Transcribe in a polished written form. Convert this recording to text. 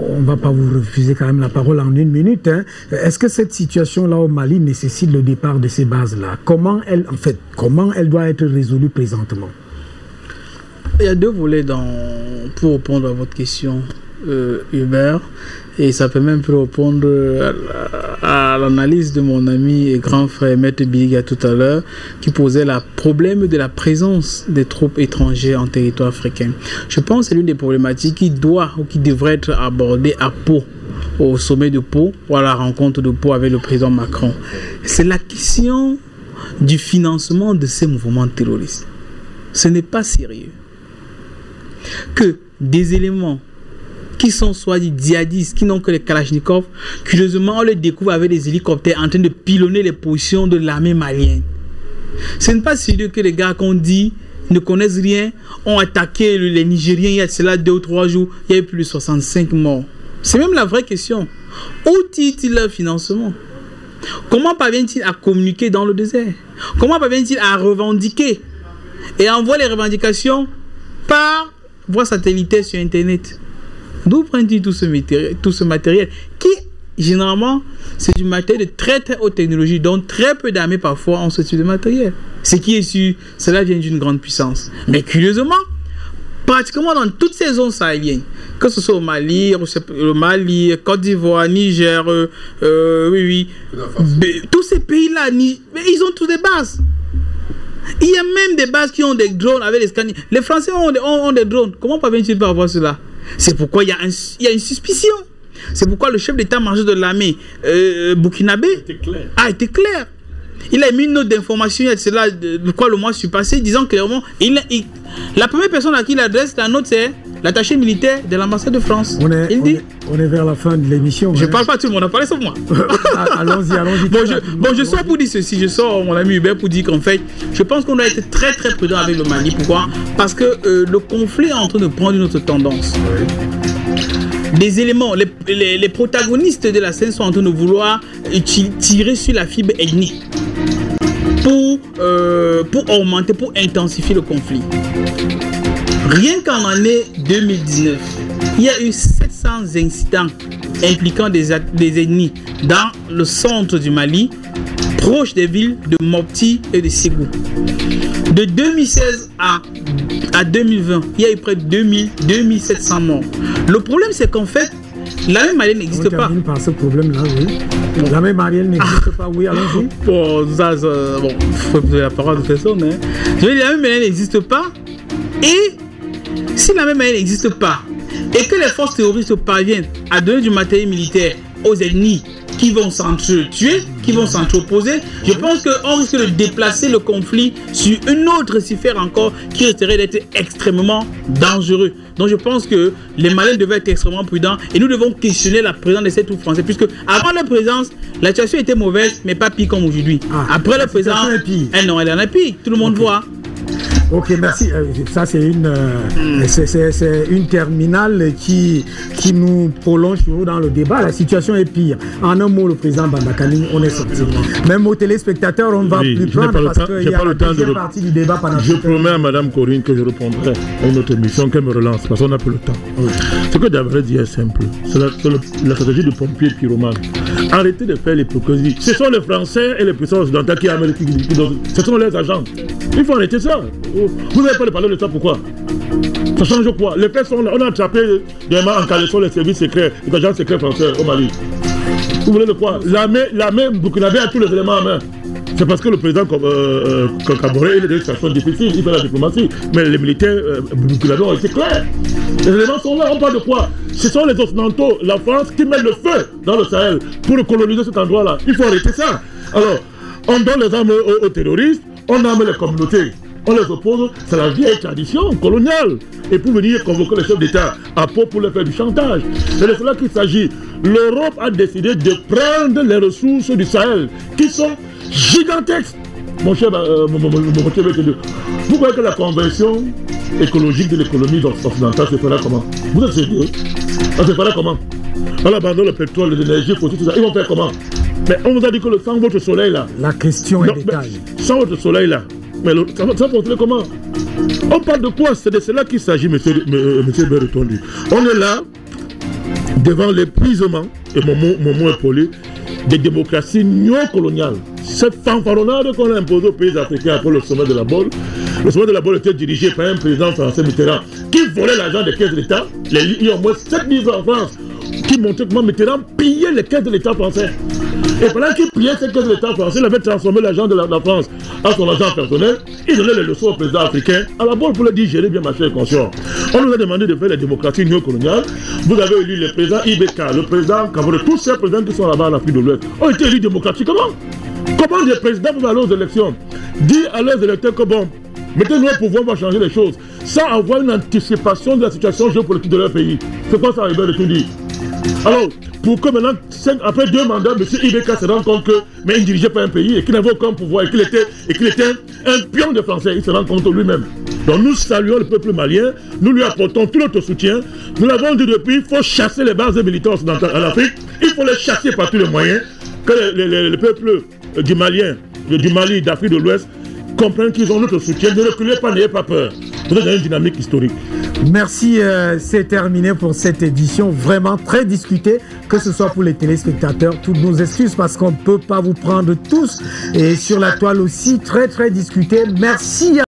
On ne va pas vous refuser quand même la parole en 1 minute. Hein. Est-ce que cette situation-là au Mali nécessite le départ de ces bases-là? Comment elle doit être résolue présentement? Il y a 2 volets pour répondre à votre question, Hubert. Et ça peut même répondre à l'analyse de mon ami et grand frère Maître Biliga tout à l'heure, qui posait le problème de la présence des troupes étrangères en territoire africain. Je pense que c'est l'une des problématiques qui doit ou qui devrait être abordée à Pau, au sommet de Pau, ou à la rencontre de Pau avec le président Macron. C'est la question du financement de ces mouvements terroristes. Ce n'est pas sérieux que des éléments qui sont soit des djihadistes, qui n'ont que les Kalachnikov, curieusement, on les découvre avec des hélicoptères en train de pilonner les positions de l'armée malienne. Ce n'est pas sérieux que les gars qu'on dit ne connaissent rien, ont attaqué les Nigériens il y a cela 2 ou 3 jours, il y a eu plus de 65 morts. C'est même la vraie question. Où tire-t-il leur financement? Comment parvient-il à communiquer dans le désert? Comment parvient-il à revendiquer et envoie les revendications par voie satellitaire sur Internet? D'où prend-il tout ce matériel qui, généralement, c'est du matériel de très très haute technologie, dont très peu d'armées parfois ont ce type de matériel. Ce qui est sûr, cela vient d'une grande puissance. Mais curieusement, pratiquement dans toutes ces zones sahéliennes, que ce soit au Mali, Côte d'Ivoire, Niger, tous ces pays-là, ils ont tous des bases. Il y a même des bases qui ont des drones avec les scanners. Les Français ont des drones. Comment parviennent-ils pas avoir cela? C'est pourquoi il y a une suspicion. C'est pourquoi le chef d'état-major de l'armée burkinabé a été clair. Il a mis une note d'information, il y a cela, le mois passé, disant clairement, la première personne à qui il adresse la note, c'est l'attaché militaire de l'ambassade de France. On est vers la fin de l'émission. Je ne parle pas, tout le monde a parlé sauf moi. Allons-y. Je sors pour dire ceci, je sors, mon ami Hubert, pour dire qu'en fait, je pense qu'on doit être très très prudent avec le Mali. Pourquoi? Parce que le conflit est en train de prendre une autre tendance. Des éléments, les protagonistes de la scène sont en train de vouloir tirer sur la fibre ethnique pour augmenter, pour intensifier le conflit. Rien qu'en année 2019, il y a eu 700 incidents impliquant des ethnies dans le centre du Mali, proche des villes de Mopti et de Ségou. De 2016 à 2020, il y a eu près de 2700 morts. Le problème, c'est qu'en fait, l'armée malienne n'existe pas. On par ce problème-là, oui. L'armée malienne n'existe pas, oui, allons-y. Bon, faut la parole de personne. Hein. Je veux dire, l'armée malienne n'existe pas. Et si l'armée malienne n'existe pas, et que les forces terroristes parviennent à donner du matériel militaire aux ennemis qui vont s'entretuer, qui vont s'entreposer, je pense qu'on risque de déplacer le conflit sur une autre sphère encore qui risquerait d'être extrêmement dangereux. Donc je pense que les Maliens devaient être extrêmement prudents et nous devons questionner la présence de ces troupes françaises, puisque avant leur présence, la situation était mauvaise, mais pas pire comme aujourd'hui. Après leur présence, elle en a pire, tout le monde voit. Ok, merci. Ça, c'est une terminale qui nous prolonge toujours dans le débat. La situation est pire. En un mot, le président Bandakani, on est sorti. Même aux téléspectateurs, on ne va plus prendre parce qu'il y a la deuxième partie du débat. Je promets à Mme Corinne que je répondrai à une autre émission, qu'elle me relance, parce qu'on n'a plus le temps. Oui. Ce que j'aimerais dire est simple. C'est la stratégie du pompier pyromane. Arrêtez de faire l'hypocrisie. Ce sont les Français et les puissances occidentales qui amènent ce sont les agents. Il faut arrêter ça. Vous n'avez pas parlé de ça, pourquoi? Ça change quoi? Les faits sont là. On a attrapé des mains en caleçon les services secrets, les agents secrets français au Mali. Vous voulez de quoi? L'armée burkinabé a tous les éléments en main. C'est parce que le président Kaboré il est dans une situation difficile, il fait la diplomatie. Mais les militaires burkinabés ont été clairs. Les éléments sont là. On parle de quoi? Ce sont les Occidentaux, la France, qui mettent le feu dans le Sahel pour coloniser cet endroit-là. Il faut arrêter ça. Alors, on donne les armes aux terroristes, on arme les communautés. On les oppose, c'est la vieille tradition coloniale. Et pour venir convoquer les chefs d'État à Pau pour leur faire du chantage. C'est de cela qu'il s'agit. L'Europe a décidé de prendre les ressources du Sahel, qui sont gigantesques. Mon cher, vous croyez que la convention écologique de l'économie occidentale se fera comment? Vous êtes sérieux? Ça se fera comment? On abandonne le pétrole, l'énergie fossile, tout ça. Ils vont faire comment? Mais on vous a dit que sans votre soleil là. La question est détaillée. Sans votre soleil là. Mais ça va fonctionner comment? On parle de quoi? C'est de cela qu'il s'agit, monsieur Bertondu. On est là, devant l'épuisement, et mon mot est poli, des démocraties néocoloniales. Cette fanfaronnade qu'on a imposée aux pays africains après le sommet de la Baule. Le sommet de la Baule était dirigé par un président français Mitterrand qui volait l'argent des caisses de l'État. Il y a au moins 7 livres en France qui montraient comment Mitterrand pillait les caisses de l'État français. Et pendant qu'il pillait ces caisses de l'État français, il avait transformé l'argent de la France en son argent personnel. Il donnait les leçons au président africain à la Baule pour le dire gérer bien ma chère conscience. On nous a demandé de faire les démocraties néocoloniales. Vous avez élu le président IBK, le président Cavore, tous ces présidents qui sont là-bas en Afrique de l'Ouest ont été élus démocratiquement. Comment des présidents peuvent aller aux élections, dire à leurs électeurs que bon, mettez-nous au pouvoir, on va changer les choses, sans avoir une anticipation de la situation géopolitique de leur pays. C'est quoi ça, Hubert, de tout dire? Alors, pour que maintenant, après 2 mandats, M. IBK se rend compte que, mais il ne dirigeait pas un pays et qu'il n'avait aucun pouvoir et qu'il était un pion de Français, il se rend compte lui-même. Donc nous saluons le peuple malien, nous lui apportons tout notre soutien. Nous l'avons dit depuis, il faut chasser les bases militaires occidentales en Afrique, il faut les chasser par tous les moyens, que le peuple du Mali, d'Afrique de l'Ouest, comprennent qu'ils ont notre soutien. Ne reculez pas, n'ayez pas peur. Vous êtes dans une dynamique historique. Merci, c'est terminé pour cette édition, vraiment très discutée, que ce soit pour les téléspectateurs. Toutes nos excuses parce qu'on ne peut pas vous prendre tous. Et sur la toile aussi, très très discutée. Merci.